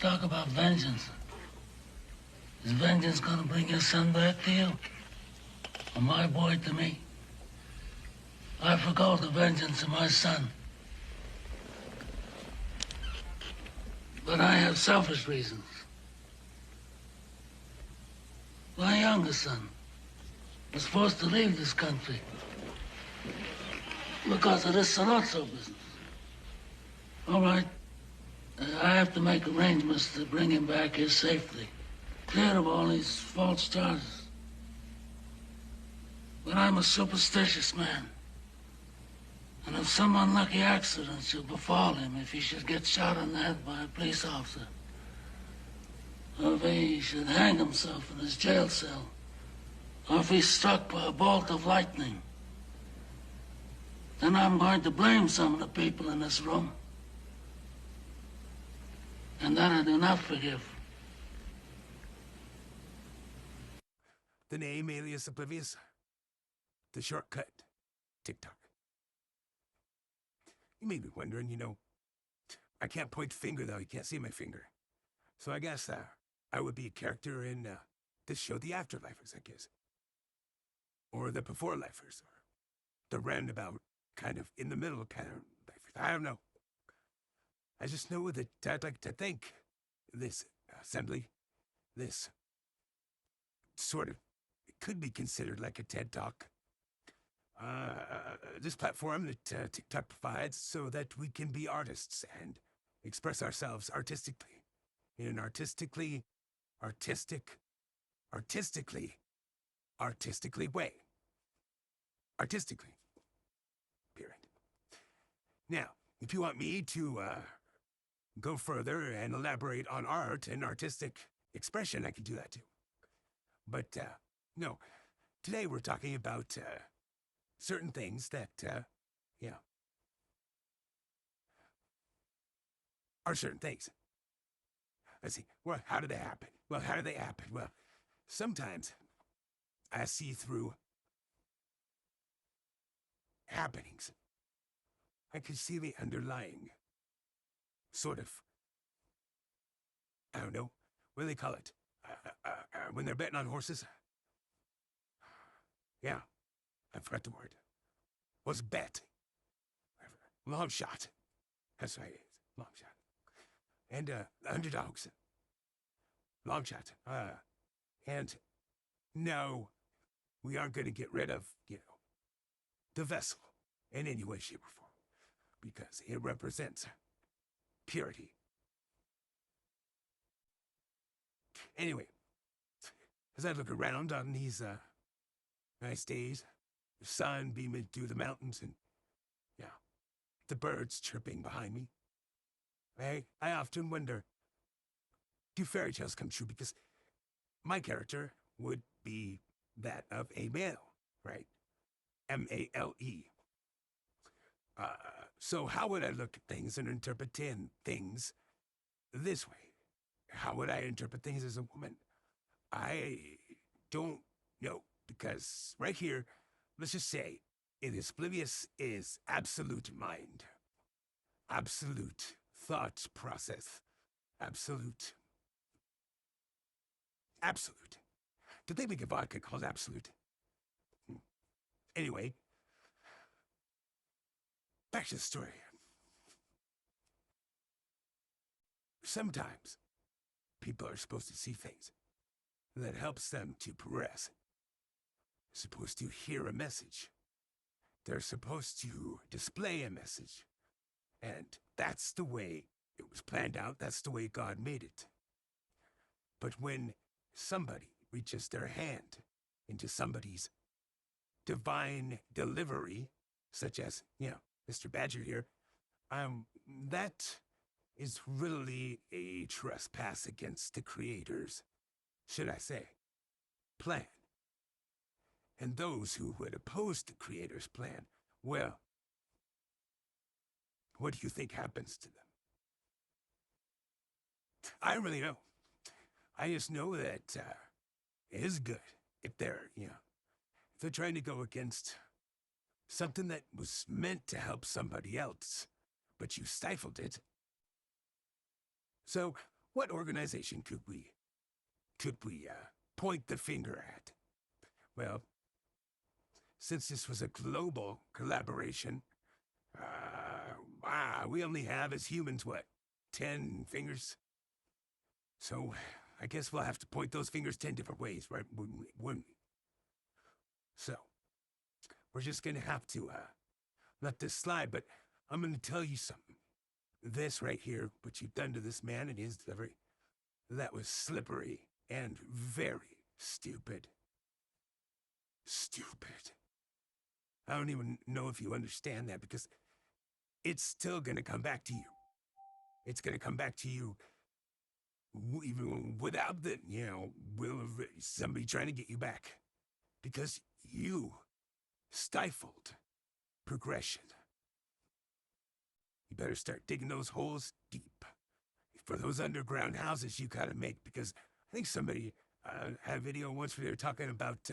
Talk about vengeance. Is vengeance gonna bring your son back to you? Or my boy to me? I forgo the vengeance of my son. But I have selfish reasons. My youngest son was forced to leave this country because of this Salazzo business. All right. I have to make arrangements to bring him back here safely. Clear of all these false charges. But I'm a superstitious man. And if some unlucky accident should befall him, if he should get shot in the head by a police officer, or if he should hang himself in his jail cell, or if he's struck by a bolt of lightning, then I'm going to blame some of the people in this room. And that I do not forgive. The name AliasOblivious. The shortcut. TikTok. You may be wondering, I can't point finger though, you can't see my finger. So I guess I would be a character in this show, The Afterlifers, I guess. Or the Before Lifers, or the roundabout, kind of in the middle kind of lifers. I don't know. I just know that I'd like to thank this assembly, this sort of, it could be considered like a TED Talk, this platform that TikTok provides so that we can be artists and express ourselves artistically, in an artistically way. Artistically. Period. Now, if you want me to go further and elaborate on art and artistic expression, I can do that too. But, no. Today we're talking about certain things that, are certain things. Let's see. Well, how do they happen? Well, sometimes I see through happenings. I can see the underlying sort of, I don't know, what do they call it? When they're betting on horses? Yeah, I forgot the word. Was bet. Long shot. That's right, long shot. And underdogs. Long shot. And no, we aren't going to get rid of, the vessel in any way, shape, or form. Because it represents purity. Anyway, as I look around on these nice days, the sun beaming through the mountains and, the birds chirping behind me, I often wonder, do fairy tales come true? Because my character would be that of a male, right? M-A-L-E. So how would I look at things and interpret things this way? How would I interpret things as a woman? I don't know, because right here, let's just say, AliasOblivious is absolute mind, absolute thought process, absolute. Did they make a vodka called Absolute? Anyway, back to the story. Sometimes people are supposed to see things that helps them to progress. They're supposed to hear a message. They're supposed to display a message. And that's the way it was planned out. That's the way God made it. But when somebody reaches their hand into somebody's divine delivery, such as, Mr. Badger here, that is really a trespass against the Creator's, should I say, plan. And those who would oppose the Creator's plan, well, what do you think happens to them? I don't really know. I just know that it is good if they're, if they're trying to go against something that was meant to help somebody else, but you stifled it. So what organization could we point the finger at? Well, since this was a global collaboration, we only have as humans, what, 10 fingers? So I guess we'll have to point those fingers 10 different ways, right? Wouldn't we? So we're just gonna have to let this slide, but I'm gonna tell you something. This right here, what you've done to this man and his delivery, that was slippery and very stupid. Stupid. I don't even know if you understand that, because it's still gonna come back to you. It's gonna come back to you even without the, will of somebody trying to get you back. Because you stifled progression. You better start digging those holes deep for those underground houses you gotta make, because I think somebody had a video once where they were talking about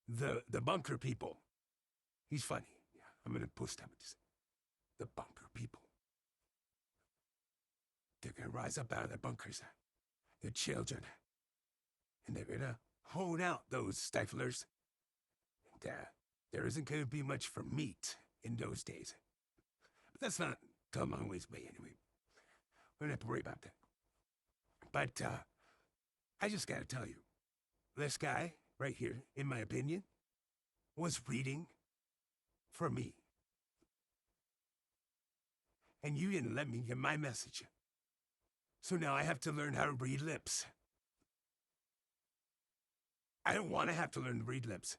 the bunker people. He's funny. Yeah, I'm gonna post that. The bunker people. They're gonna rise up out of their bunkers. They're children. And they're gonna hone out those stiflers. And there isn't gonna be much for meat in those days. But that's not a long ways away anyway. We don't have to worry about that. But I just gotta tell you, this guy right here, in my opinion, was reading for me. And you didn't let me get my message. So now I have to learn how to read lips. I don't want to have to learn to read lips.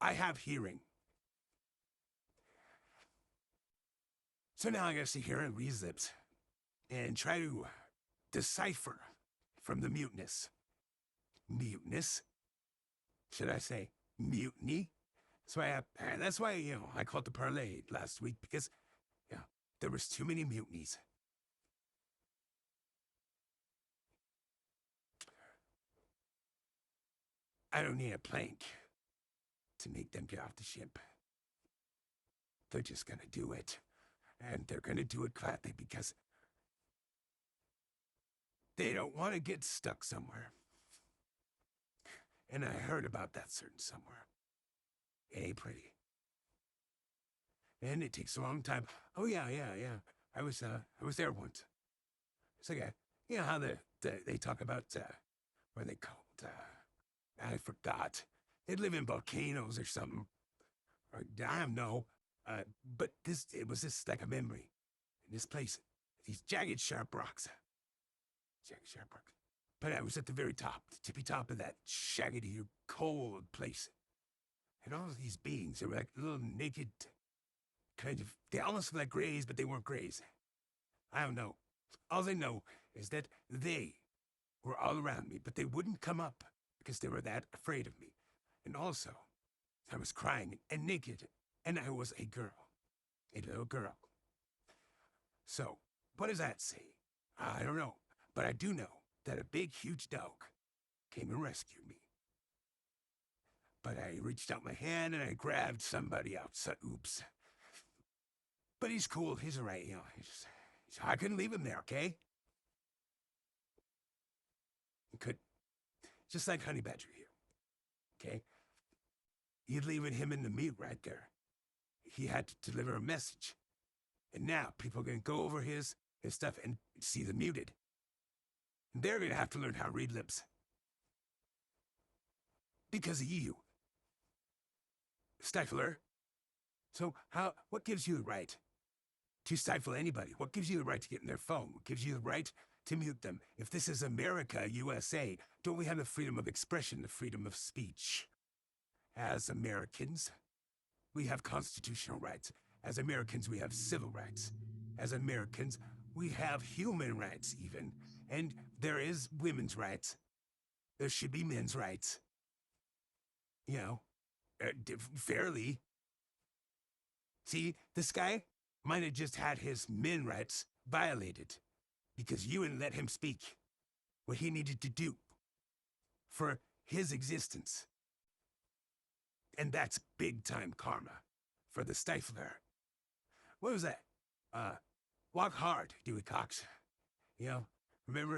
I have hearing. So now I gotta sit here and read his lips and try to decipher from the muteness. Muteness? Should I say mutiny? That's why I called the parlay last week, because there was too many mutinies. I don't need a plank to make them get off the ship. They're just gonna do it. And they're gonna do it gladly, because they don't want to get stuck somewhere. And I heard about that certain somewhere. It ain't pretty. And it takes a long time. Oh yeah. I was there once. It's like how they talk about what are they called? I forgot. They live in volcanoes or something. Or I don't know. But it was just like a memory. In this place, these jagged, sharp rocks. But I was at the very top, the tippy top of that shaggy, cold place. And all of these beings, they were like little naked, they almost looked like grays, but they weren't grays. I don't know. All I know is that they were all around me, but they wouldn't come up because they were that afraid of me. And also, I was crying and naked, and I was a girl. A little girl. So, what does that say? I don't know. But I do know that a big, huge dog came and rescued me. But I reached out my hand and I grabbed somebody else. So, oops. But he's cool. He's all right. I couldn't leave him there, okay? Could. Just like Honey Badger here, okay? You'd leaving him in the mute right there. He had to deliver a message. And now people are going to go over his stuff and see the muted. And they're going to have to learn how to read lips. Because of you. Stifler. So what gives you the right to stifle anybody? What gives you the right to get in their phone? What gives you the right to mute them? If this is America, USA, don't we have the freedom of expression, the freedom of speech? As Americans, we have constitutional rights. As Americans, we have civil rights. As Americans, we have human rights even. And there is women's rights. There should be men's rights. Fairly. See, this guy might have just had his men rights violated because you wouldn't let him speak what he needed to do for his existence. And that's big-time karma for the stifler. What was that? Walk hard, Dewey Cox. Remember